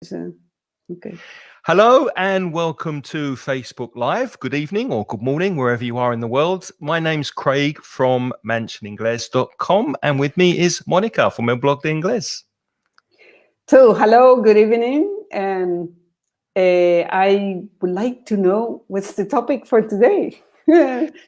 Okay. Hello and welcome to Facebook Live. Good evening or good morning, wherever you are in the world. My name's Craig from mansioningles.com and with me is Mónica from el blog de inglés. So, hello, good evening. And I would like to know what's the topic for today.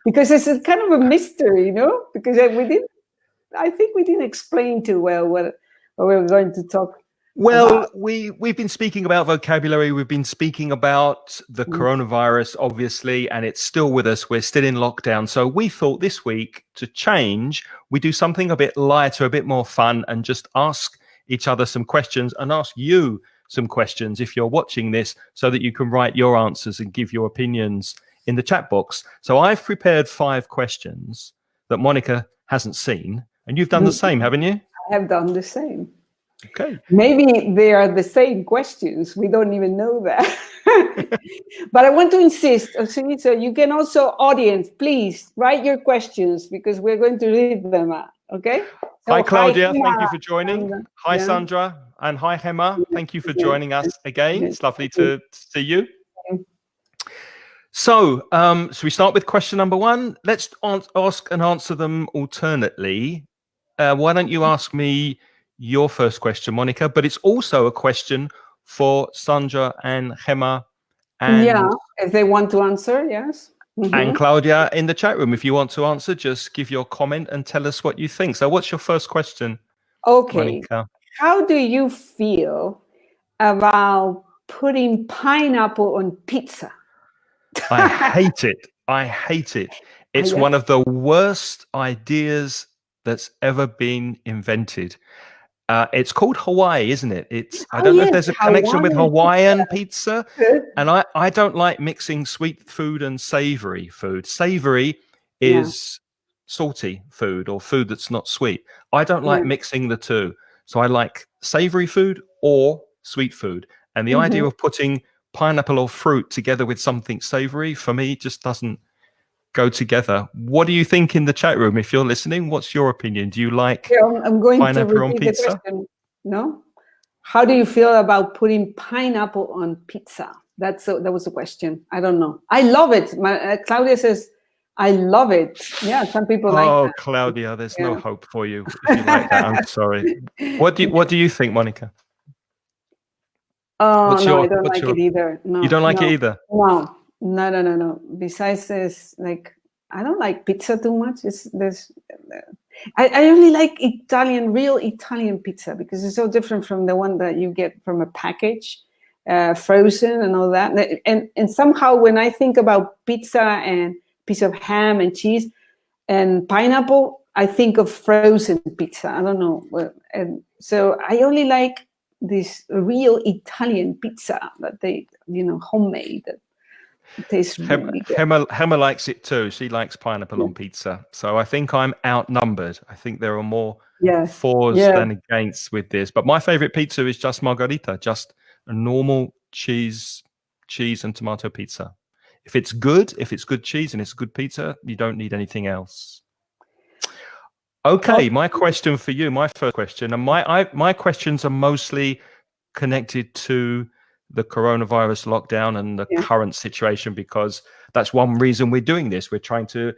Because it's a kind of a mystery, you know, because I think we didn't explain too well what we're going to talk Well, about. we've been speaking about vocabulary. We've been speaking about the coronavirus, obviously, and it's still with us. We're still in lockdown. So we thought this week to change, we do something a bit lighter, a bit more fun, and just ask each other some questions and ask you some questions if you're watching this so that you can write your answers and give your opinions in the chat box. So I've prepared 5 questions that Mónica hasn't seen, and you've done the same, haven't you? I have done the same. Okay. Maybe they are the same questions. We don't even know that. But I want to insist, so you can also, audience, please write your questions because we're going to read them out, okay? So, hi, Claudia. hi, thank you for joining. Sandra. Hi, Yeah. Sandra. And hi, Gemma. Thank you for joining us again. It's lovely to see you. So, should we start with question number 1? Let's ask and answer them alternately. Why don't you ask me your first question, Mónica? But it's also a question for Sandra and Gemma and if they want to answer, yes. and Claudia in the chat room. If you want to answer, just give your comment and tell us what you think. So what's your first question, Okay. Mónica? How do you feel about putting pineapple on pizza? I hate it. I hate it. It's one of the worst ideas that's ever been invented. It's called Hawaii, isn't it? I don't know if there's a connection with Hawaiian pizza. And I don't like mixing sweet food and savory food. Savory is salty food or food that's not sweet. I don't like mixing the two. So I like savory food or sweet food. And the idea of putting pineapple or fruit together with something savory, for me, just doesn't go together. What do you think in the chat room? If you're listening, what's your opinion? Do you like I'm going pineapple to on repeat pizza? the question. No? How do you feel about putting pineapple on pizza? That was the question. I don't know. I love it. Claudia says, I love it. Yeah, some people like that. Oh, Claudia, there's no hope for you if you like that. I'm sorry. What do you think, Mónica? Oh, I don't like it either. No, you don't like it either? No. Besides this, like, I don't like pizza too much. I only like real Italian pizza because it's so different from the one that you get from a package, frozen and all that. And somehow when I think about pizza and piece of ham and cheese and pineapple, I think of frozen pizza. I don't know. And so I only like this real Italian pizza that they, homemade. It tastes really good. Gemma likes it too. She likes pineapple on pizza. So I think I'm outnumbered. I think there are more fours than against with this. But my favorite pizza is just margarita, just a normal cheese and tomato pizza. If it's good cheese and it's good pizza, you don't need anything else. Okay, my question for you, my first question, and my questions are mostly connected to the coronavirus lockdown and the current situation, because that's one reason we're doing this. We're trying to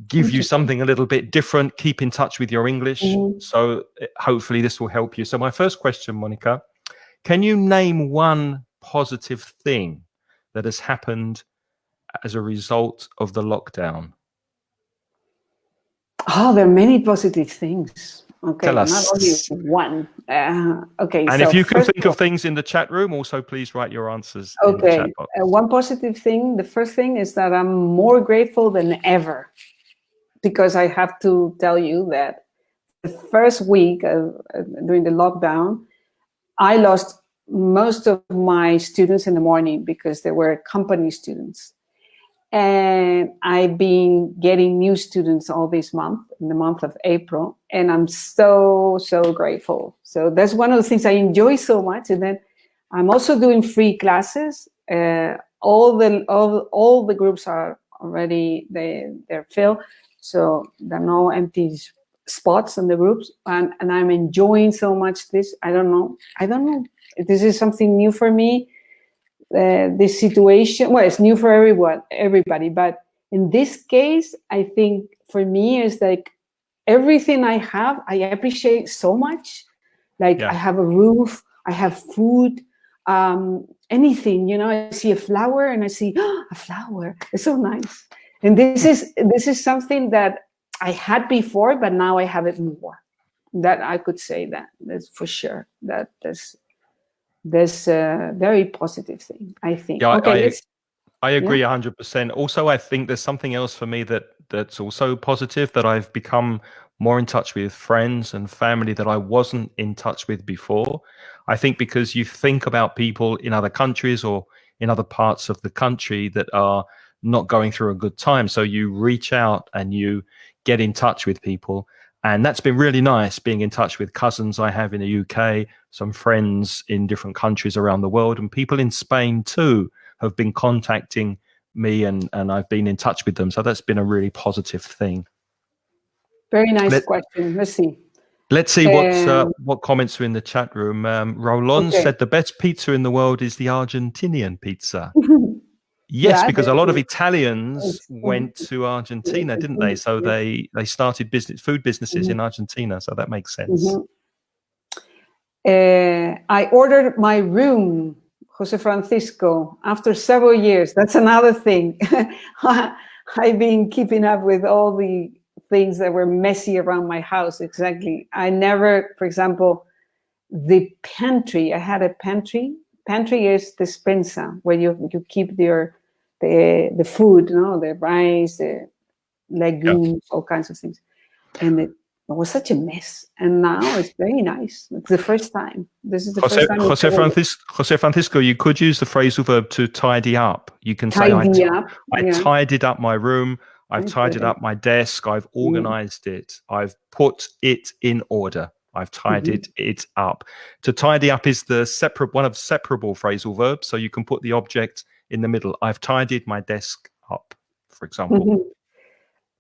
give you something a little bit different, keep in touch with your English. So hopefully this will help you. So my first question, Mónica, can you name one positive thing that has happened as a result of the lockdown? Oh, there are many positive things. Okay, tell us. Not only one. Okay. And if you can think of things in the chat room, also please write your answers in the chat box. One positive thing. The first thing is that I'm more grateful than ever, because I have to tell you that the first week during the lockdown, I lost most of my students in the morning because they were company students. And I've been getting new students all this month, in the month of April, and I'm so grateful. So that's one of the things I enjoy so much. And then I'm also doing free classes. All the groups are already they're filled, so there are no empty spots in the groups, and I'm enjoying so much this. I don't know this is something new for me. This situation, well, it's new for everybody, but in this case, I think for me is like everything I have, I appreciate so much. Like I have a roof, I have food, anything, I see a flower and I see a flower. It's so nice. And this is something that I had before, but now I have it more. That I could say that's for sure. That's a very positive thing, I think. Yeah, okay, I agree 100%. Also, I think there's something else for me that's also positive, that I've become more in touch with friends and family that I wasn't in touch with before. I think because you think about people in other countries or in other parts of the country that are not going through a good time. So you reach out and you get in touch with people. And that's been really nice, being in touch with cousins I have in the UK, some friends in different countries around the world, and people in Spain too have been contacting me, and I've been in touch with them. So that's been a really positive thing. Very nice question. Let's see. Let's see what comments are in the chat room. Roland said the best pizza in the world is the Argentinian pizza. Yes, because a lot of Italians went to Argentina, didn't they? So they started food businesses in Argentina. So that makes sense. I ordered my room, Jose Francisco, after several years. That's another thing. I've been keeping up with all the things that were messy around my house. Exactly. I never, for example, the pantry. I had a pantry. Pantry is despensa, where you keep the food, the rice, the legumes, all kinds of things. And it was such a mess. And now it's very nice. It's the first time. This is the first time. Jose Francisco, you could use the phrasal verb to tidy up. You can say, I tidied up my room. I've tidied up my desk. I've organized it. I've put it in order. I've tidied it up. To tidy up is one of separable phrasal verbs. So you can put the object in the middle. I've tidied my desk up, for example.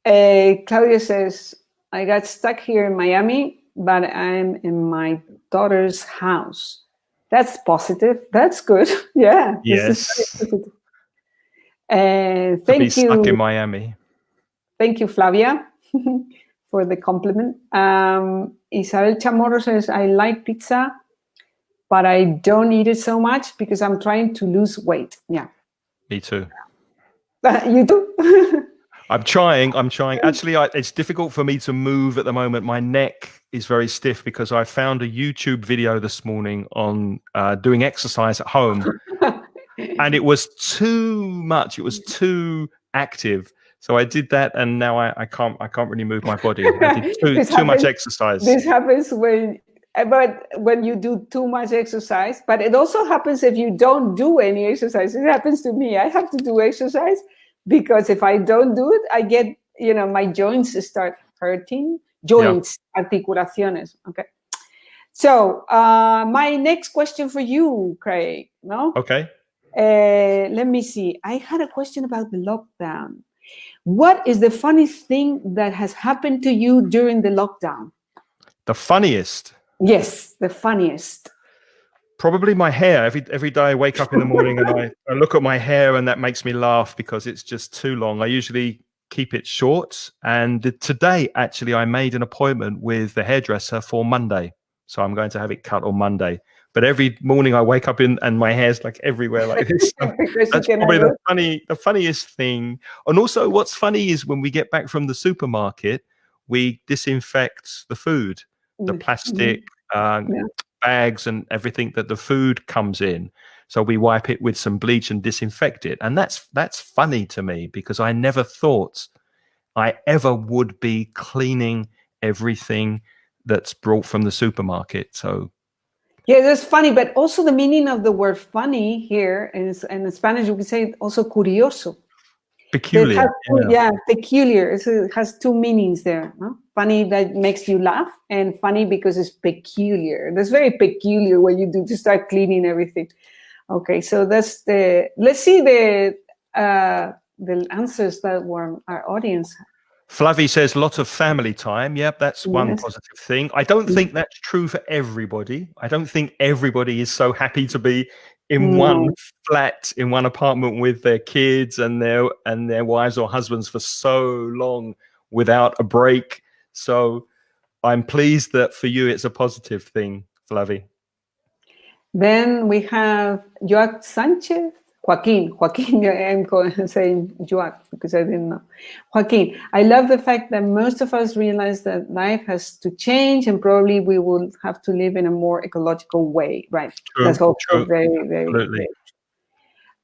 Claudia says, I got stuck here in Miami, but I'm in my daughter's house. That's positive. That's good. Yeah. Yes. Thank you. Stuck in Miami. Thank you, Flavia, for the compliment. Isabel Chamorro says, I like pizza, but I don't eat it so much because I'm trying to lose weight. Yeah. Me too. You do? I'm trying. Actually, it's difficult for me to move at the moment. My neck is very stiff because I found a YouTube video this morning on doing exercise at home. And it was too much. It was too active. So I did that, and now I can't really move my body. I did too much exercise. This happens when you do too much exercise, but it also happens if you don't do any exercise. It happens to me. I have to do exercise because if I don't do it, I get, my joints start hurting. Articulaciones. Okay. So my next question for you, Craig. No? Okay. Let me see. I had a question about the lockdown. What is the funniest thing that has happened to you during the lockdown? The funniest? Yes, the funniest. Probably my hair. Every day I wake up in the morning and I look at my hair, and that makes me laugh because it's just too long. I usually keep it short. And today, actually, I made an appointment with the hairdresser for Monday. So I'm going to have it cut on Monday. But every morning I wake up and my hair's like everywhere like this. That's probably the funniest thing. And also what's funny is when we get back from the supermarket, we disinfect the food, the plastic bags and everything that the food comes in. So we wipe it with some bleach and disinfect it. And that's funny to me because I never thought I ever would be cleaning everything that's brought from the supermarket. So yeah, that's funny, but also the meaning of the word funny here in Spanish, you can say also curioso. Peculiar. Peculiar. It has two meanings there. No? Funny that makes you laugh, and funny because it's peculiar. That's very peculiar what you do to start cleaning everything. Okay, so let's see the answers that were our audience Flavie says a lot of family time. Yep, that's one positive thing. I don't think that's true for everybody. I don't think everybody is so happy to be in one flat, in one apartment with their kids and their wives or husbands for so long without a break. So I'm pleased that for you it's a positive thing, Flavie. Then we have Joaquin Sanchez. Joaquin, I'm saying Joaquin because I didn't know. Joaquin, I love the fact that most of us realize that life has to change and probably we will have to live in a more ecological way, right? True, that's also true. very, very.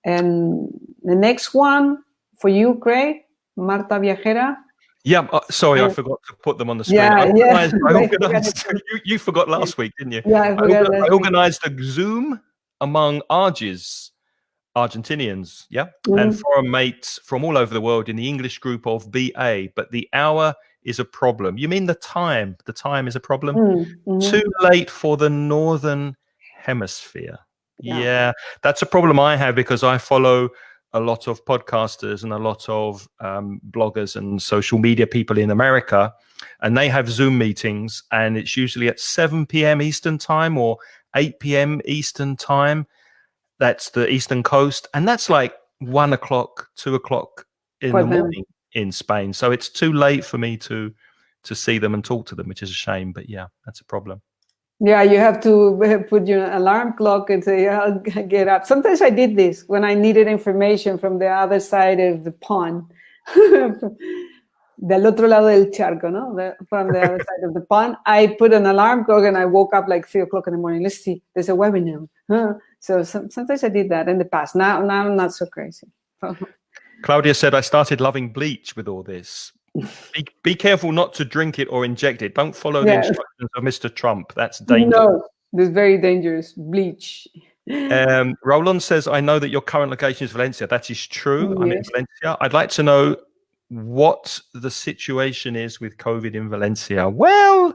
And the next one for you, Craig, Marta Viajera. Yeah, sorry, I forgot to put them on the screen. Yeah, I organized you forgot last week, didn't you? Yeah, I organized a Zoom among Argentinians, and foreign mates from all over the world in the English group of BA, but the hour is a problem. You mean the time? The time is a problem? Too late for the Northern Hemisphere. Yeah, that's a problem I have because I follow a lot of podcasters and a lot of bloggers and social media people in America, and they have Zoom meetings, and it's usually at 7 p.m. Eastern time or 8 p.m. Eastern time. That's the Eastern Coast, and that's like 1 o'clock, 2 o'clock in the morning in Spain. So it's too late for me to see them and talk to them, which is a shame. But yeah, that's a problem. Yeah, you have to put your alarm clock and say, I'll get up. Sometimes I did this when I needed information from the other side of the pond. Del otro lado del charco, no? From the other side of the pond. I put an alarm clock and I woke up like 3 o'clock in the morning. Let's see, there's a webinar. So sometimes I did that in the past. Now I'm not so crazy. Claudia said, I started loving bleach with all this. Be careful not to drink it or inject it. Don't follow the instructions of Mr. Trump. That's dangerous. No, it's very dangerous. Bleach. Roland says, I know that your current location is Valencia. That is true. I'm in Valencia. I'd like to know what the situation is with COVID in Valencia. Well,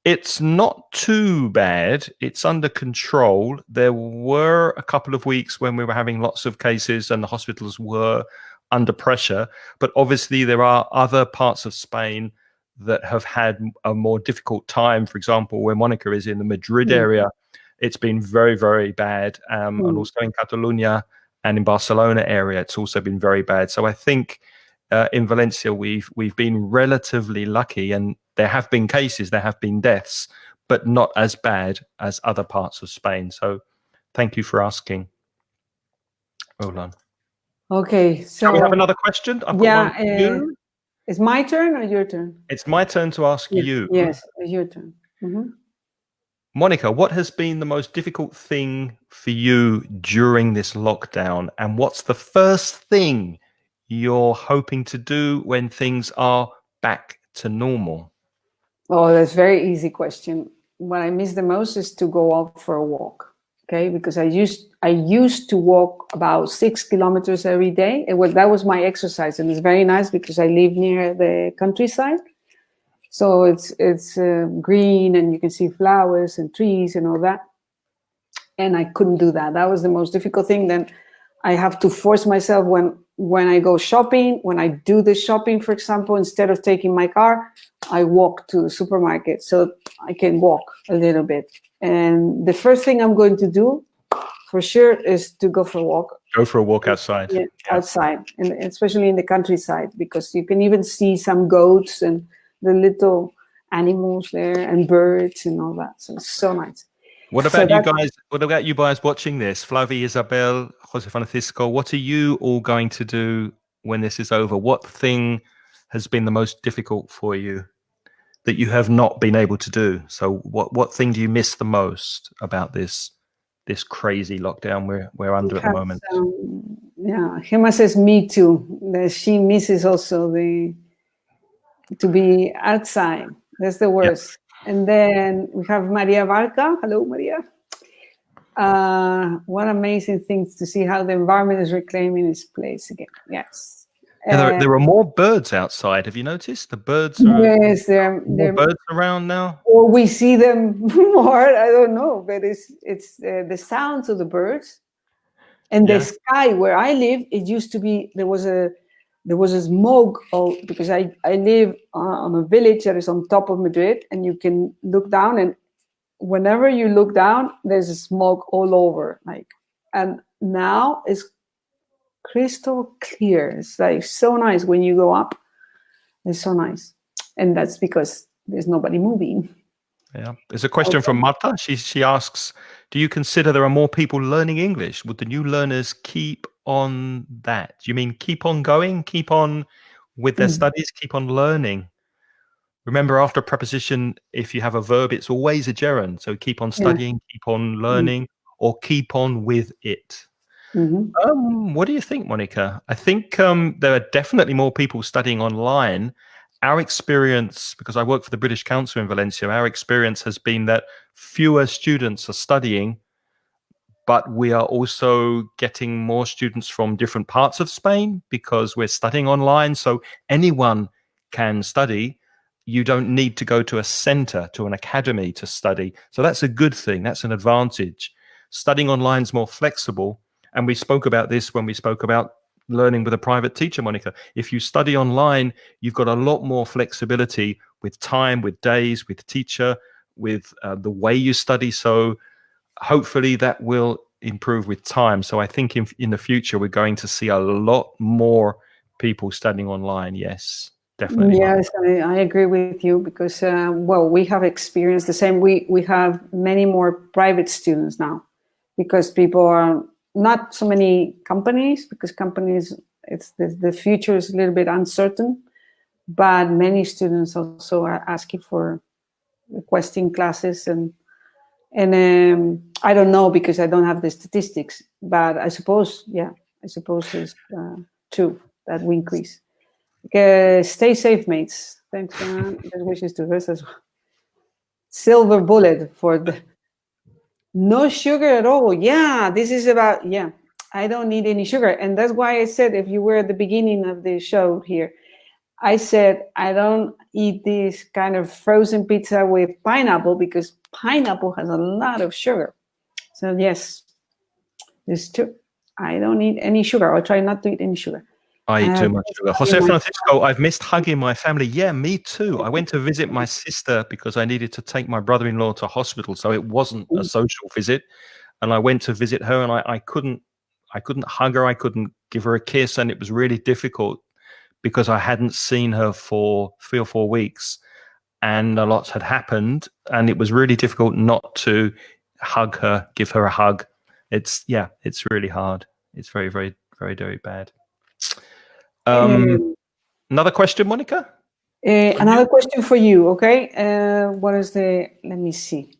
it's not too bad. It's under control. There were a couple of weeks when we were having lots of cases and the hospitals were under pressure. But obviously, there are other parts of Spain that have had a more difficult time. For example, where Monica is in the Madrid area, it's been very, very bad. And also in Catalonia and in Barcelona area, it's also been very bad. So I think in Valencia, we've been relatively lucky, and there have been cases, there have been deaths, but not as bad as other parts of Spain. So thank you for asking, Roland. Okay, so shall we have another question? I've got one for you. It's my turn or your turn? It's my turn to ask you. Yes, it's your turn. Monica, what has been the most difficult thing for you during this lockdown? And what's the first thing you're hoping to do when things are back to normal? Oh, that's a very easy question. What I miss the most is to go out for a walk. Okay, because I used to walk about 6 kilometers every day. That was my exercise, and it's very nice because I live near the countryside, so it's green and you can see flowers and trees and all that. And I couldn't do that. That was the most difficult thing. Then I have to force myself when I go shopping. When I do the shopping, for example, instead of taking my car, I walk to the supermarket so I can walk a little bit. And the first thing I'm going to do, for sure, is to go for a walk. Go for a walk outside. Yeah, outside, and especially in the countryside, because you can even see some goats and the little animals there and birds and all that. So it's so nice. What about you guys? What about you guys watching this? Flavie, Isabel, Jose Francisco, what are you all going to do when this is over? What thing has been the most difficult for you that you have not been able to do? So what thing do you miss the most about this crazy lockdown we're under at the moment? Gemma says me too. That she misses also to be outside. That's the worst. Yep. And then we have Maria Barca. Hello, Maria. What amazing things to see how the environment is reclaiming its place again. Yes. Yeah, there are more birds outside. Have you noticed? The birds are there are more birds around now. Or we see them more. I don't know, but it's the sounds of the birds and the sky where I live. It used to be there was a there was a smoke, because I live on a village that is on top of Madrid, and you can look down, and whenever you look down, there's a smoke all over. And now it's crystal clear. It's like so nice when you go up. It's so nice, and that's because there's nobody moving. Yeah, there's a question from Marta. She asks, do you consider there are more people learning English? Would the new learners keep on that? Do you mean keep on going, keep on with their studies, keep on learning? Remember, after a preposition, if you have a verb, it's always a gerund. So keep on studying, keep on learning, or keep on with it. What do you think, Monica? I think there are definitely more people studying online. Our experience, because I work for the British Council in Valencia, our experience has been that fewer students are studying, but we are also getting more students from different parts of Spain because we're studying online. So anyone can study. You don't need to go to a center, to an academy to study. So that's a good thing. That's an advantage. Studying online is more flexible. And we spoke about this when we spoke about learning with a private teacher, Monica. If you study online, you've got a lot more flexibility with time, with days, with teacher, with the way you study. So hopefully that will improve with time. So I think in the future, we're going to see a lot more people studying online. Yes, definitely. Yes, I agree with you because, well, we have experienced the same. We have many more private students now because people are not so many companies, because companies, it's the future is a little bit uncertain, but many students also are asking for requesting classes, and I don't know because I don't have the statistics, but I suppose it's true that we increase. Stay safe, mates. Thanks. Best wishes to us as well. Silver bullet for the no sugar at all. Yeah, this is about, I don't need any sugar. And that's why I said, if you were at the beginning of the show here, I said, I don't eat this kind of frozen pizza with pineapple because pineapple has a lot of sugar. So yes, it's true. I don't eat any sugar. I'll try not to eat any sugar. I eat too much sugar. Jose Francisco, I've missed hugging my family. Yeah, me too. I went to visit my sister because I needed to take my brother-in-law to hospital. So it wasn't a social visit. And I went to visit her and I couldn't hug her. I couldn't give her a kiss. And it was really difficult because I hadn't seen her for 3 or 4 weeks and a lot had happened. And it was really difficult not to hug her, give her a hug. It's really hard. It's very, very, very, very bad. Another question, Monica? Another question for you, okay? Let me see.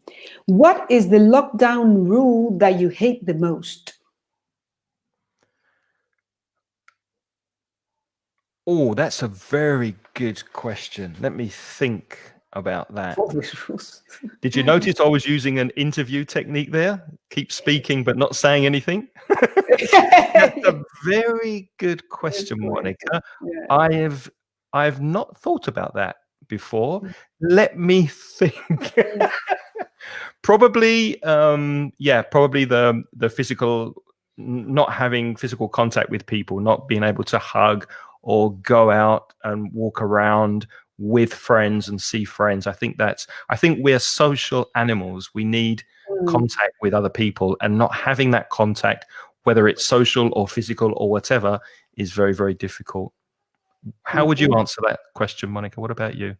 What is the lockdown rule that you hate the most? Oh, that's a very good question. Let me think about that. Did you notice I was using an interview technique there? Keep speaking, but not saying anything. That's a very good question, Monica. Yeah. I've not thought about that before. Let me think. Probably the physical, not having physical contact with people, not being able to hug or go out and walk around with friends and see friends. I think we're social animals. We need contact with other people, and not having that contact, whether it's social or physical or whatever, is very, very difficult. How would you answer that question, Monica? What about you?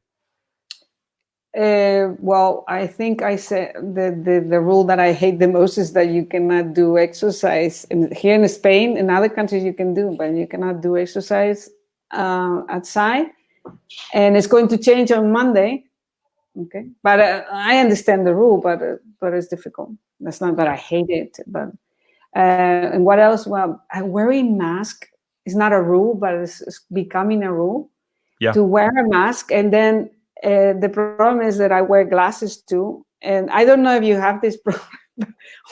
Well, I think I said the rule that I hate the most is that you cannot do exercise. Here in Spain, in other countries you can do, but you cannot do exercise outside. And it's going to change on Monday. Okay, but I understand the rule, but it's difficult. That's not that I hate it, but and what else? Well, wearing mask is not a rule, but it's becoming a rule to wear a mask. And then the problem is that I wear glasses too, and I don't know if you have this problem.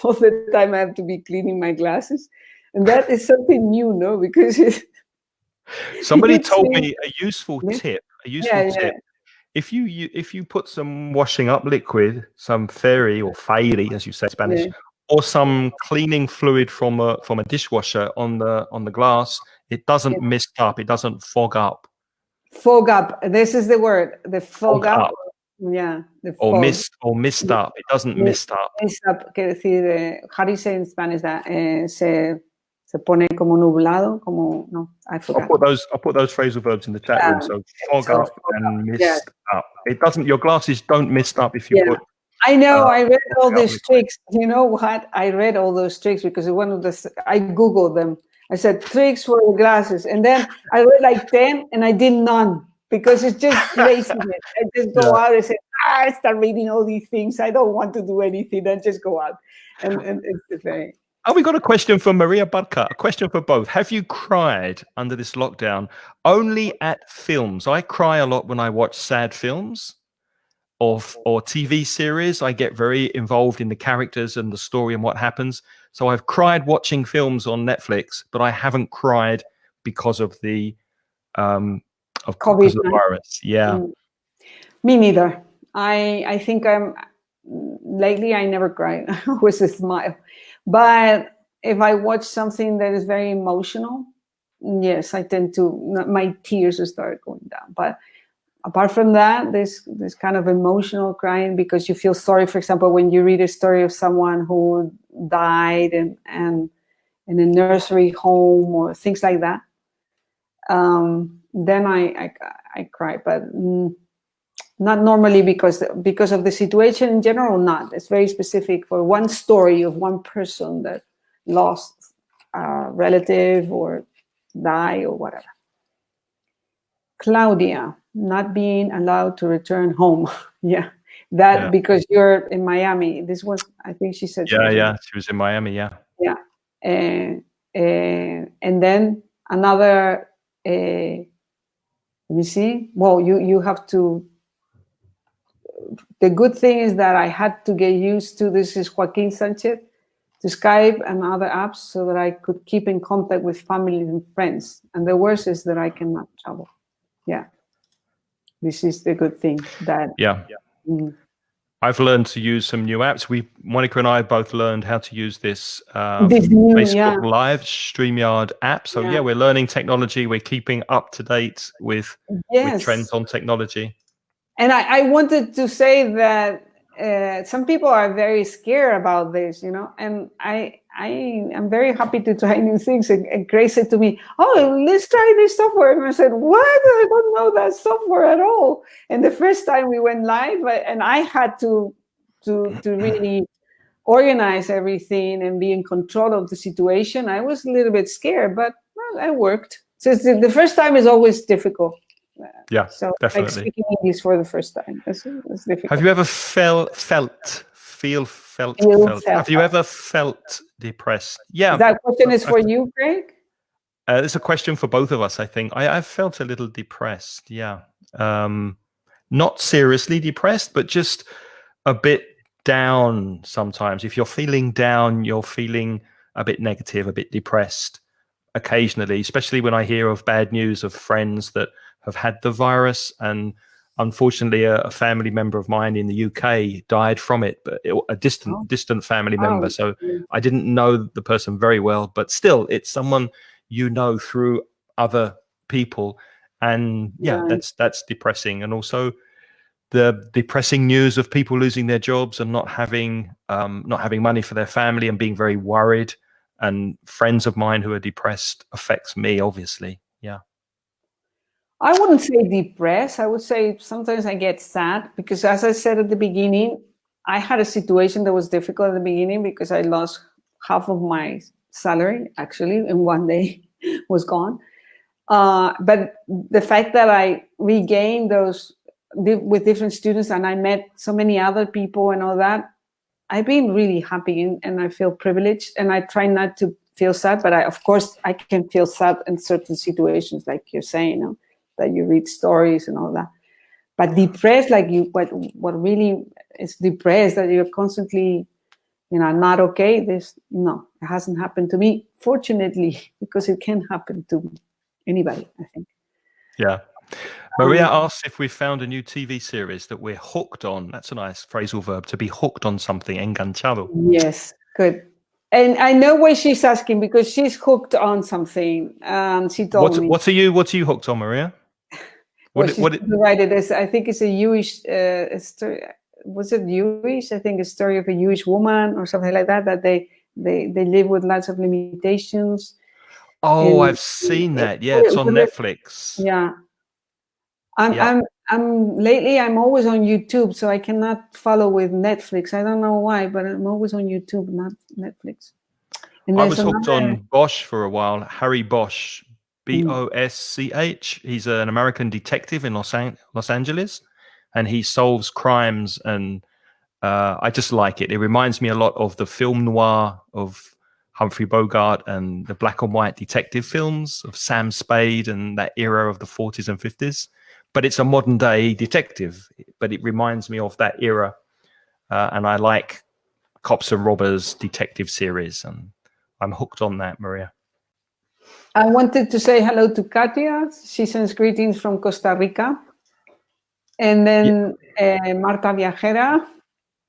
All the time I have to be cleaning my glasses, and that is something new, no? Because somebody told me a useful tip. If you put some washing up liquid, some fairy or fairy, as you say in Spanish, or some cleaning fluid from a dishwasher on the glass. It doesn't mist up. It doesn't fog up. Fog up. This is the word. The fog up. Yeah. The or fog. mist up. It doesn't mist up. Mist up quiere decir, how do you say in Spanish that? Se pone como nublado, como no. I forgot. I'll put those phrasal verbs in the chat room. So fog up and mist up. It doesn't. Your glasses don't mist up if you put. I know. I read all these tricks. You know what? I read all those tricks because one of I googled them. I said tricks for the glasses, and then I read like 10, and I did none because it's just laziness. I just go out and say, I start reading all these things. I don't want to do anything. I just go out, and it's the thing. Oh, we got a question from Maria Barca. A question for both. Have you cried under this lockdown only at films? I cry a lot when I watch sad films or TV series. I get very involved in the characters and the story and what happens. So I've cried watching films on Netflix, but I haven't cried because of the because of the virus. Yeah. Me neither. I think lately I never cried with a smile. But if I watch something that is very emotional, yes, I tend to, my tears will start going down. But apart from that, there's kind of emotional crying because you feel sorry, for example, when you read a story of someone who died and in a nursery home or things like that. Then I cry, but not normally because of the situation in general. Not. It's very specific for one story of one person that lost a relative or died or whatever. Claudia, not being allowed to return home. Because you're in Miami. This was, I think she said. Yeah, she was in Miami. Yeah. And then another. Let me see. Well, you have to. The good thing is that I had to get used to, this is Joaquin Sanchez, to Skype and other apps so that I could keep in contact with family and friends. And the worst is that I cannot travel. Yeah. This is the good thing that. Yeah. I've learned to use some new apps. Monica and I both learned how to use this Facebook Live StreamYard app. So we're learning technology. We're keeping up to date with trends on technology. And I wanted to say that some people are very scared about this, and I am very happy to try new things. And Craig said to me, "Oh, let's try this software." And I said, "What? I don't know that software at all." And the first time we went live, and I had to really organize everything and be in control of the situation. I was a little bit scared, but I worked. So the first time is always difficult. Yeah, so definitely. Like speaking English for the first time, it's difficult. Have you ever felt? Have you ever felt depressed? Yeah. That question is for you, Craig? It's a question for both of us, I think. I've felt a little depressed, yeah. Not seriously depressed, but just a bit down sometimes. If you're feeling down, you're feeling a bit negative, a bit depressed occasionally, especially when I hear of bad news of friends that have had the virus. And unfortunately, a family member of mine in the UK died from it, but a distant family member. So I didn't know the person very well, but still, it's someone you know through other people. And that's depressing. And also the depressing news of people losing their jobs and not having money for their family and being very worried. And friends of mine who are depressed affects me, obviously. Yeah. I wouldn't say depressed. I would say sometimes I get sad because, as I said at the beginning, I had a situation that was difficult at the beginning because I lost half of my salary, actually, in one day was gone. But the fact that I regained those with different students and I met so many other people and all that, I've been really happy and I feel privileged, and I try not to feel sad, but of course I can feel sad in certain situations, like you're saying, that you read stories and all that. But depressed, like what really is depressed, that you're constantly, not okay. It hasn't happened to me, fortunately, because it can happen to anybody, I think. Yeah. Maria asks if we found a new TV series that we're hooked on. That's a nice phrasal verb, to be hooked on something, enganchado. Yes. Good. And I know why she's asking, because she's hooked on something. She told me. What are you hooked on, Maria? Well, right. It is. I think it's a Jewish story. Was it Jewish? I think a story of a Jewish woman or something like that. That they live with lots of limitations. Oh, I've seen that. Yeah, it's on Netflix. Yeah. I'm lately I'm always on YouTube, so I cannot follow with Netflix. I don't know why, but I'm always on YouTube, not Netflix. And I was hooked on Bosch for a while. Harry Bosch, Bosch. He's an American detective in Los Angeles, and he solves crimes. And I just like it. It reminds me a lot of the film noir of Humphrey Bogart and the black and white detective films of Sam Spade and that era of the 40s and 50s. But it's a modern day detective, but it reminds me of that era. And I like Cops and Robbers detective series, and I'm hooked on that, Maria. I wanted to say hello to Katia. She sends greetings from Costa Rica. And then Marta Viajera,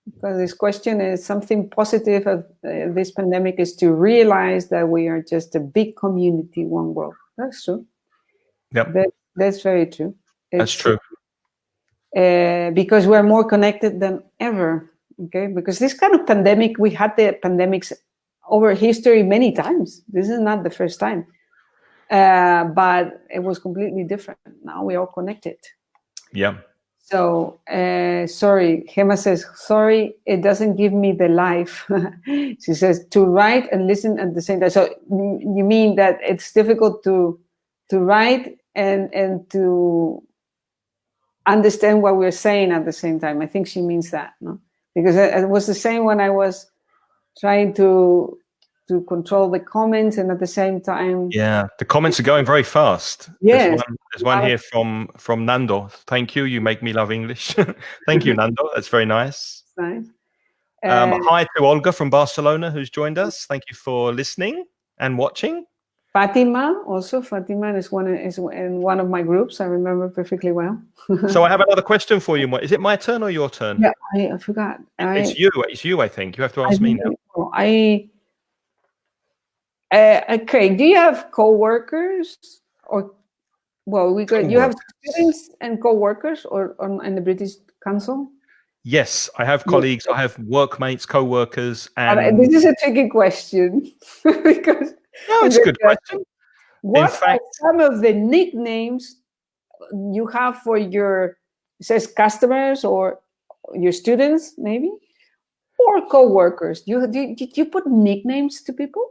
because this question is something positive of this pandemic is to realize that we are just a big community, one world. That's true. Yep. That's very true. That's true. Because we're more connected than ever. Okay, because this kind of pandemic, we had the pandemics over history many times. This is not the first time, but it was completely different. Now we're all connected. Yeah. So sorry, Gemma says, sorry, it doesn't give me the life. She says to write and listen at the same time. So you mean that it's difficult to write and to understand what we're saying at the same time. I think she means that, no? Because it was the same when I was trying to control the comments, and at the same time. Yeah, the comments are going very fast. Yes. There's one here from Nando. Thank you. You make me love English. Thank you, Nando. That's very nice. Nice. Hi to Olga from Barcelona, who's joined us. Thank you for listening and watching. Fatima is in one of my groups. I remember perfectly well. So I have another question for you. Is it my turn or your turn? Yeah, I forgot. It's you. I think you have to ask me now. Craig, do you have co-workers or? Well, you have students and co-workers or in the British Council? Yes, I have colleagues. I have workmates, co-workers, and this is a tricky question because. No, it's a good question. What are some of the nicknames you have for your, it says customers or your students, maybe, or co-workers? Did you put nicknames to people?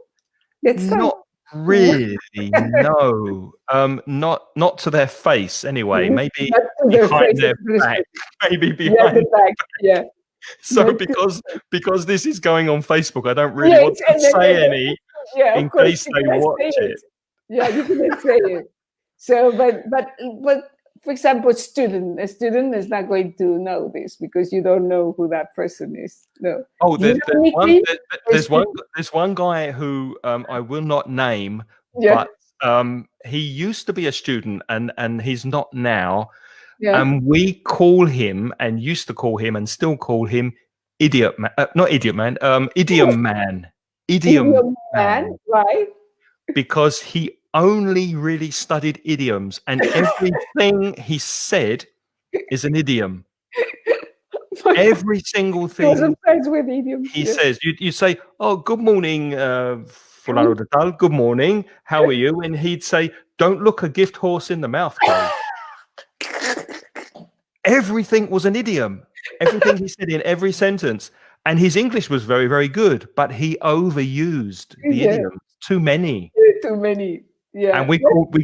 Not really, no. Not to their face, anyway. Maybe behind their back. Maybe behind their back. Yeah. So because this is going on Facebook, I don't really want to say any. Yeah, in case they watch it. Yeah, you can say it. So, but for example, a student is not going to know this because you don't know who that person is. No. Oh, there's one guy who I will not name, but he used to be a student and he's not now. Yeah. And we call him and used to call him and still call him Idiom Man, right? Because he only really studied idioms, and everything he said is an idiom. Every single thing with idioms, he says. You say, "Oh, good morning, fulano de tal. Good morning. How are you?" And he'd say, "Don't look a gift horse in the mouth, Craig." Everything was an idiom. Everything he said in every sentence. And his English was very, very good, but he overused the idioms. Too many. Yeah. And we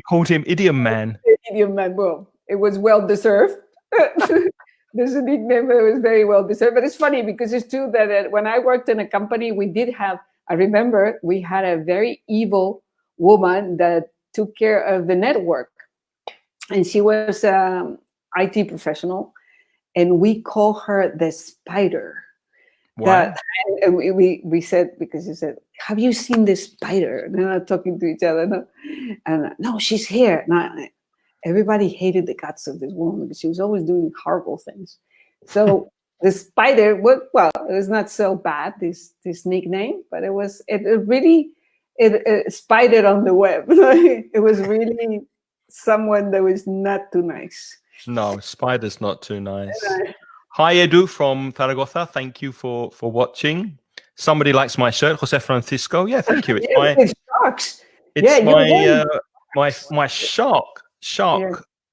called him Idiom Man. Idiom Man. Well, it was well deserved. There's a nickname that was very well deserved. But it's funny because it's true that when I worked in a company, I remember we had a very evil woman that took care of the network. And she was an IT professional. And we call her the Spider. Why? We said, because he said, have you seen this spider? And they're not talking to each other. No? And no, she's here. Everybody hated the guts of this woman because she was always doing horrible things. So the spider, well, it was not so bad, this nickname, but it really spidered on the web. It was really someone that was not too nice. No, spider's not too nice. Hi, Edu from Zaragoza. Thank you for watching. Somebody likes my shirt, Jose Francisco. Yeah, thank you. It's sharks. It's my shark,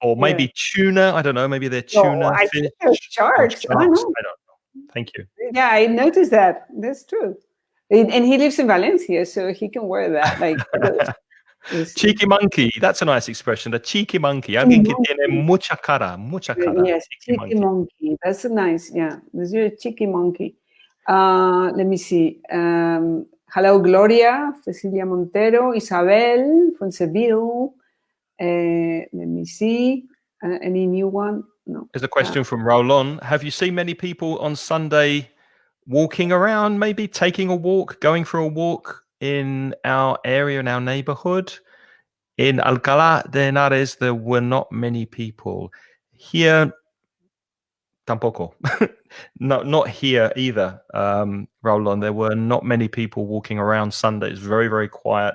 or maybe tuna. I don't know. Maybe they're tuna fish. Think they're sharks. I don't know. Thank you. Yeah, I noticed that. That's true. And he lives in Valencia, so he can wear that. Like cheeky monkey. That's a nice expression. The cheeky monkey. Alguien que tiene mucha cara. Mucha cara. Yes, cheeky monkey. That's a nice. Yeah, this is a cheeky monkey. Let me see. Hello, Gloria, Cecilia Montero, Isabel, Fuenseville. Let me see. Any new one? No. There's a question from Roland. Have you seen many people on Sunday walking around, maybe taking a walk, going for a walk in our area, in our neighborhood? In Alcalá de Henares, there were not many people. Here, tampoco. No, not here either, Roland. There were not many people walking around Sunday. It's very, very quiet.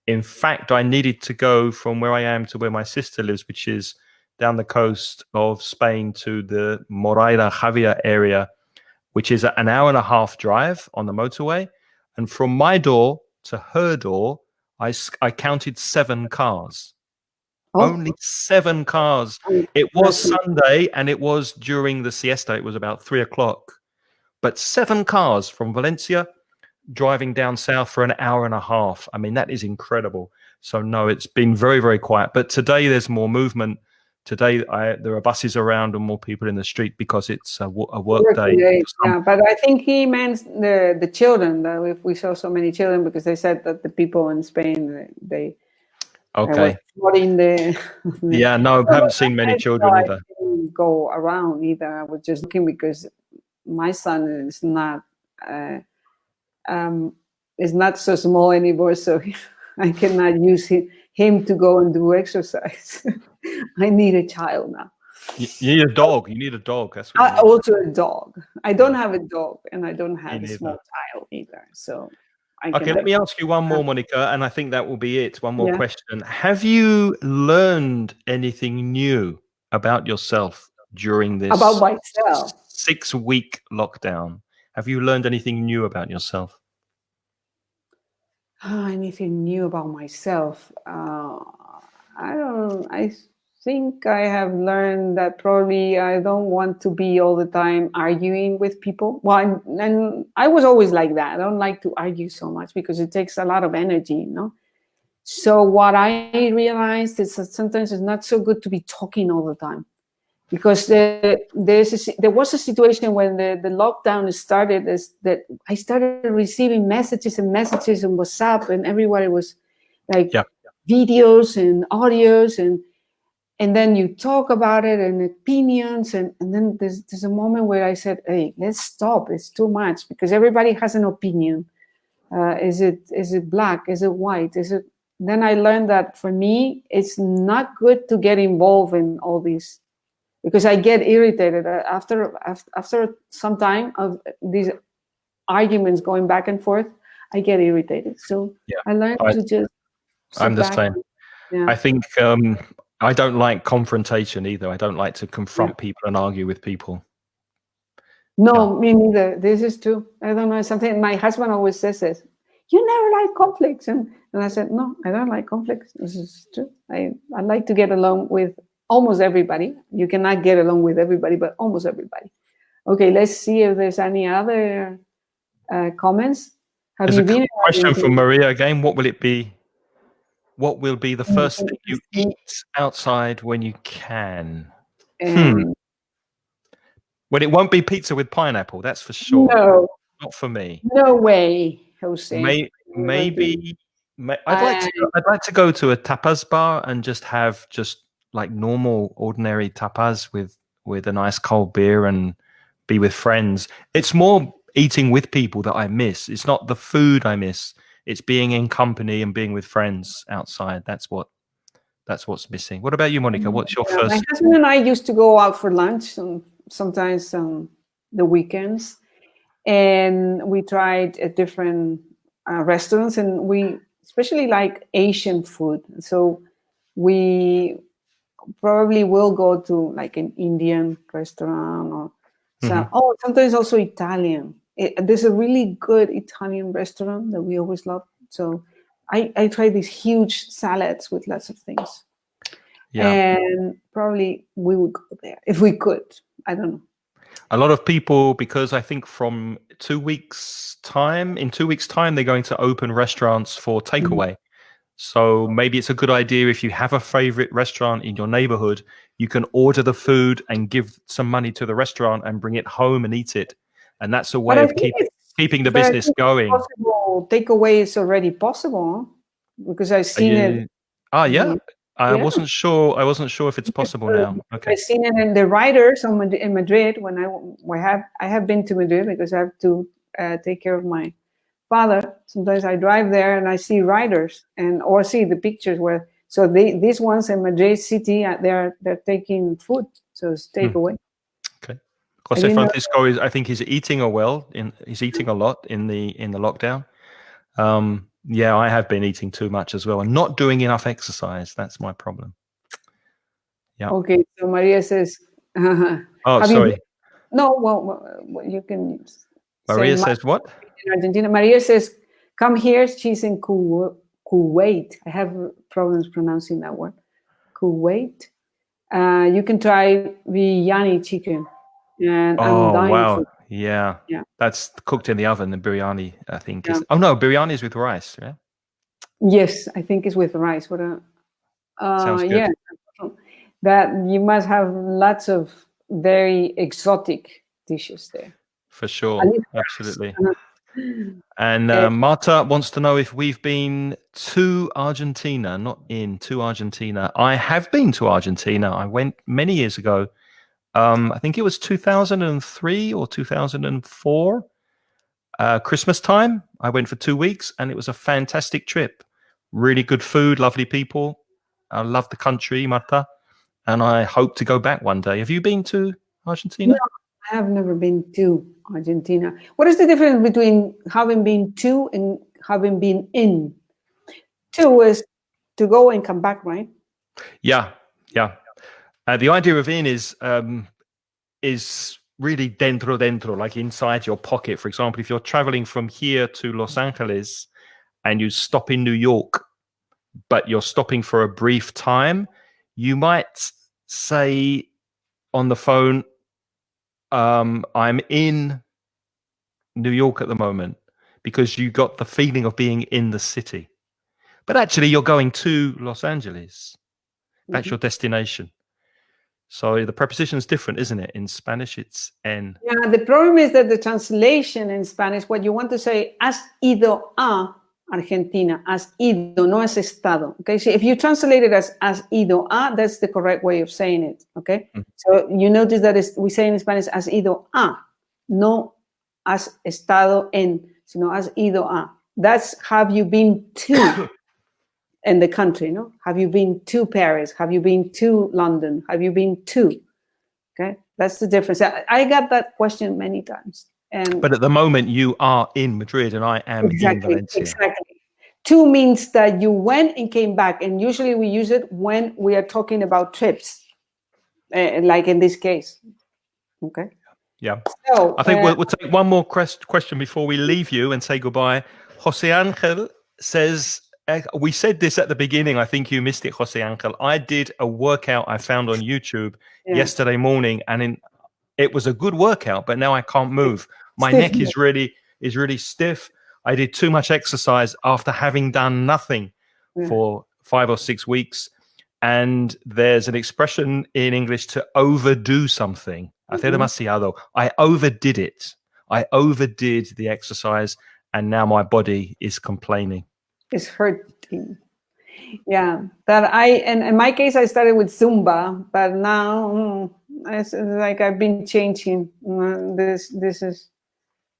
In fact, I needed to go from where I am to where my sister lives, which is down the coast of Spain, to the Moraira Javier area, which is an hour and a half drive on the motorway. And from my door to her door, I counted 7 cars. Only 7 cars. It was Sunday, and it was during the siesta. It was about 3 o'clock. But 7 cars from Valencia driving down south for an hour and a half. I mean, that is incredible. So no, it's been very, very quiet. But today there's more movement. Today there are buses around and more people in the street because it's a work day. Yeah, but I think he meant the children. If we saw so many children, because they said that the people in Spain, they in the yeah, no, I haven't seen many children either. I didn't go around either. I was just looking because my son is not so small anymore, so I cannot use him to go and do exercise. I need a child now. You need a dog. You need a dog. That's what also a dog. I don't have a dog, and I don't have a small child either. So, okay, let me ask you one more, Monica, and I think that will be it. One more question. Have you learned anything new about yourself during this 6-week lockdown? Have you learned anything new about yourself? Anything new about myself? I think I have learned that probably I don't want to be all the time arguing with people. Well, and I was always like that. I don't like to argue so much because it takes a lot of energy, you know? So what I realized is that sometimes it's not so good to be talking all the time, because there was a situation when the lockdown started, is that I started receiving messages on WhatsApp, and everybody was like videos and audios, and then you talk about it and opinions, and then there's a moment where I said, hey, let's stop. It's too much, because everybody has an opinion. Is it black? Is it white? Then I learned that for me, it's not good to get involved in all these, because I get irritated after some time of these arguments going back and forth. I get irritated. So I learned to just. I'm the same. Yeah. I think I don't like confrontation either. I don't like to confront people and argue with people. No, me neither. This is true. I don't know. Something my husband always says this. You never like conflicts, and I said, no, I don't like conflicts. This is true. I like to get along with almost everybody. You cannot get along with everybody, but almost everybody. Okay, let's see if there's any other comments. There's a question from Maria again. What will it be? What will be the first thing you eat outside when you can? Well, it won't be pizza with pineapple, that's for sure. No. Not for me. No way, Jose. Maybe I'd like to go to a tapas bar and just have like normal, ordinary tapas with a nice cold beer and be with friends. It's more eating with people that I miss. It's not the food I miss. It's being in company and being with friends outside. That's what's missing. What about you, Monica? What's your first? My husband and I used to go out for lunch, and sometimes the weekends, and we tried at different restaurants, and we especially like Asian food. So we probably will go to like an Indian restaurant or sometimes also Italian. There's a really good Italian restaurant that we always love. So I try these huge salads with lots of things. Yeah. And probably we would go there if we could. I don't know. A lot of people, because I think from 2 weeks' time, in 2 weeks' time, they're going to open restaurants for takeaway. So maybe it's a good idea if you have a favorite restaurant in your neighborhood, you can order the food and give some money to the restaurant and bring it home and eat it. And that's a way of keeping the business going. Takeaway is already possible because I've seen it. Yeah. I wasn't sure if it's possible now. Okay. I've seen it in the riders in Madrid when I have been to Madrid because I have to take care of my father. Sometimes I drive there and I see riders or see the pictures where these ones in Madrid city they're taking food, so it's takeaway. Okay. Jose Francisco I think he's eating he's eating a lot in the lockdown. Yeah, I have been eating too much as well and not doing enough exercise. That's my problem. Yeah. Okay, so Maria says sorry. You can Maria says what? In Argentina. Maria says, come here. She's in Kuwait. I have problems pronouncing that word. Kuwait. You can try biryani chicken. And I'm dying wow. for Yeah. That's cooked in the oven, the biryani, I think. Biryani is with rice, yeah? Yes, I think it's with rice. Sounds good. Yeah. That you must have lots of very exotic dishes there. For sure. Absolutely. And Marta wants to know if we've been to Argentina, to Argentina. I have been to Argentina. I went many years ago. I think it was 2003 or 2004, Christmas time. I went for 2 weeks and it was a fantastic trip. Really good food, lovely people. I love the country, Marta, and I hope to go back one day. Have you been to Argentina? No, I have never been to Argentina. What is the difference between having been to and having been in? To is to go and come back, right? Yeah. The idea of in is really dentro, like inside your pocket. For example, if you're traveling from here to Los Angeles and you stop in New York, but you're stopping for a brief time, you might say on the phone, I'm in New York at the moment, because you got the feeling of being in the city. But actually, you're going to Los Angeles. That's your destination. So the preposition is different, isn't it? In Spanish, it's en. Yeah, the problem is that the translation in Spanish, what you want to say, has ido a Argentina, has ido, no has estado. Okay, so if you translate it as has ido a, that's the correct way of saying it. Okay, so you notice that we say in Spanish has ido a, no has estado en, sino has ido a. That's have you been to in the country, no? Have you been to Paris? Have you been to London? Have you been to? Okay, that's the difference. I got that question many times. But at the moment, you are in Madrid and I am in Valencia. Exactly. To means that you went and came back. And usually we use it when we are talking about trips, like in this case. Okay. Yeah. So I think we'll take one more question before we leave you and say goodbye. Jose Angel says, we said this at the beginning. I think you missed it, Jose Angel. I did a workout I found on YouTube yesterday morning, and it was a good workout, but now I can't move. My neck is really stiff. I did too much exercise after having done nothing for 5 or 6 weeks. And there's an expression in English to overdo something. Hacer demasiado. I overdid it. I overdid the exercise, and now my body is complaining. It's hurting. Yeah, in my case, I started with Zumba, but now it's like I've been changing. This is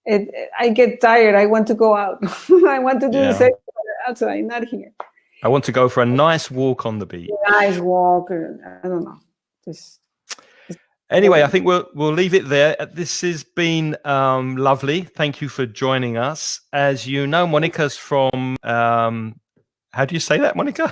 it. I get tired. I want to go out. I want to do the same outside, not here. I want to go for a nice walk on the beach. Nice walk. I don't know. Anyway, I think we'll leave it there. This has been lovely. Thank you for joining us. As you know, Monica's from how do you say that, Monica?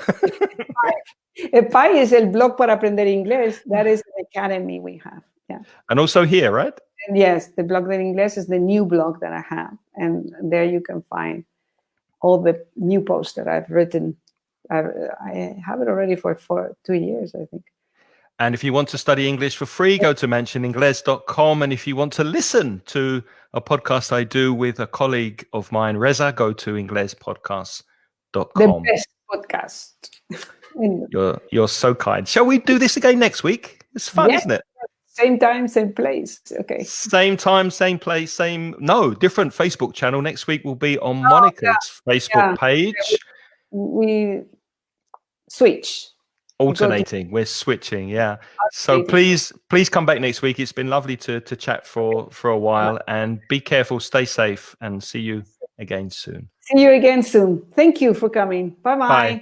EPI is el blog para aprender inglés. That is the academy we have. Yeah. And also here, right? And yes, the blog de inglés is the new blog that I have, and there you can find all the new posts that I've written. I have it already for 2 years, I think. And if you want to study English for free, go to mentioningles.com. And if you want to listen to a podcast I do with a colleague of mine, Reza, go to inglespodcast.com. The best podcast. You're so kind. Shall we do this again next week? It's fun, isn't it? Same time, same place. Okay. Same time, same place, different Facebook channel. Next week will be on Monica's Facebook page. We switch. Alternating. We're switching. Yeah. So please come back next week. It's been lovely to chat for a while, and be careful, stay safe, and see you again soon. See you again soon. Thank you for coming. Bye-bye. Bye.